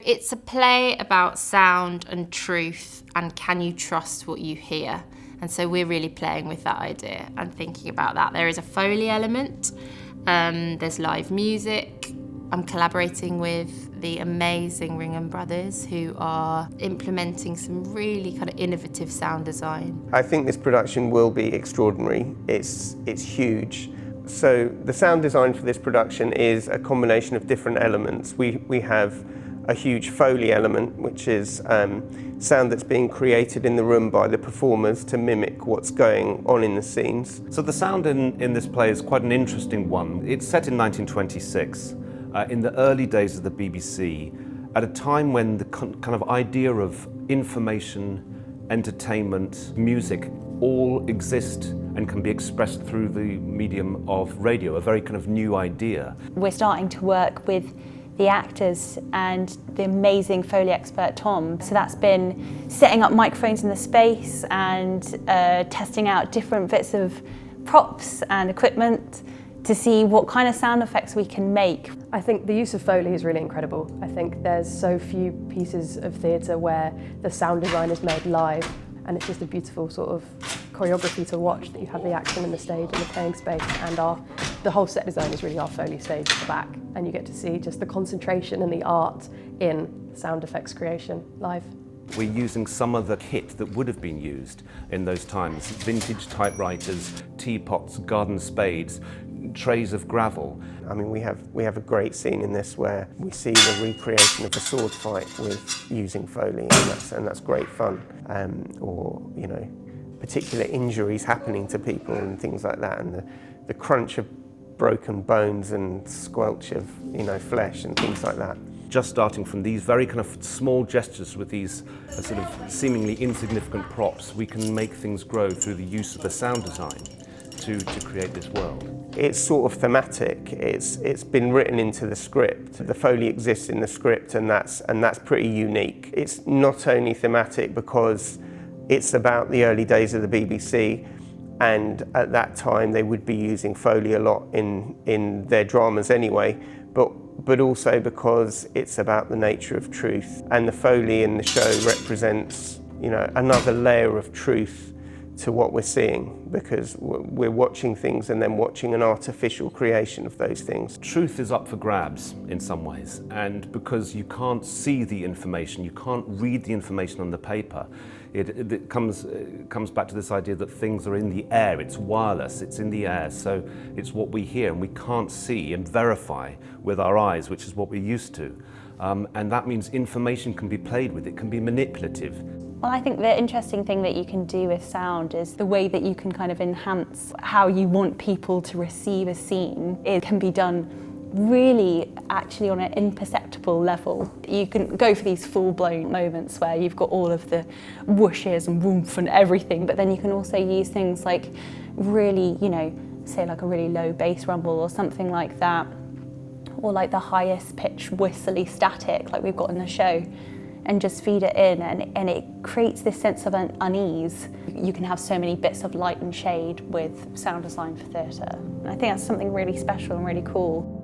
it's a play about sound and truth, and can you trust what you hear? And so we're really playing with that idea and thinking about that. There is a Foley element, there's live music. I'm collaborating with the amazing Ringham brothers, who are implementing some really kind of innovative sound design. I think this production will be extraordinary. It's huge. So the sound design for this production is a combination of different elements. We have a huge Foley element, which is sound that's being created in the room by the performers to mimic what's going on in the scenes. So the sound in this play is quite an interesting one. It's set in 1926. In the early days of the BBC, at a time when the kind of idea of information, entertainment, music all exist and can be expressed through the medium of radio, a very kind of new idea. We're starting to work with the actors and the amazing Foley expert Tom. So that's been setting up microphones in the space and testing out different bits of props and equipment to see what kind of sound effects we can make. I think the use of Foley is really incredible. I think there's so few pieces of theatre where the sound design is made live, and it's just a beautiful sort of choreography to watch, that you have the action in the stage and the playing space, and the whole set design is really our Foley stage at the back, and you get to see just the concentration and the art in sound effects creation live. We're using some of the kit that would have been used in those times. Vintage typewriters, teapots, garden spades, trays of gravel. I mean, we have a great scene in this where we see the recreation of a sword fight with using Foley, and that's great fun. Or, you know, particular injuries happening to people and things like that, and the crunch of broken bones and squelch of, you know, flesh and things like that. Just starting from these very kind of small gestures with these sort of seemingly insignificant props, we can make things grow through the use of the sound design to create this world. It's sort of thematic. It's been written into the script. The Foley exists in the script, and that's pretty unique. It's not only thematic because it's about the early days of the BBC, and at that time they would be using Foley a lot in their dramas anyway, but also because it's about the nature of truth, and the Foley in the show represents, you know, another layer of truth to what we're seeing, because we're watching things and then watching an artificial creation of those things. Truth is up for grabs in some ways, and because you can't see the information, you can't read the information on the paper, it comes back to this idea that things are in the air, it's wireless, it's in the air, so it's what we hear and we can't see and verify with our eyes, which is what we're used to. And that means information can be played with, it can be manipulative. Well, I think the interesting thing that you can do with sound is the way that you can kind of enhance how you want people to receive a scene. It can be done really actually on an imperceptible level. You can go for these full-blown moments where you've got all of the whooshes and woomph and everything, but then you can also use things like really, you know, say like a really low bass rumble or something like that, or like the highest pitch whistly static like we've got in the show, and just feed it in, and it creates this sense of unease. You can have so many bits of light and shade with sound design for theatre. And I think that's something really special and really cool.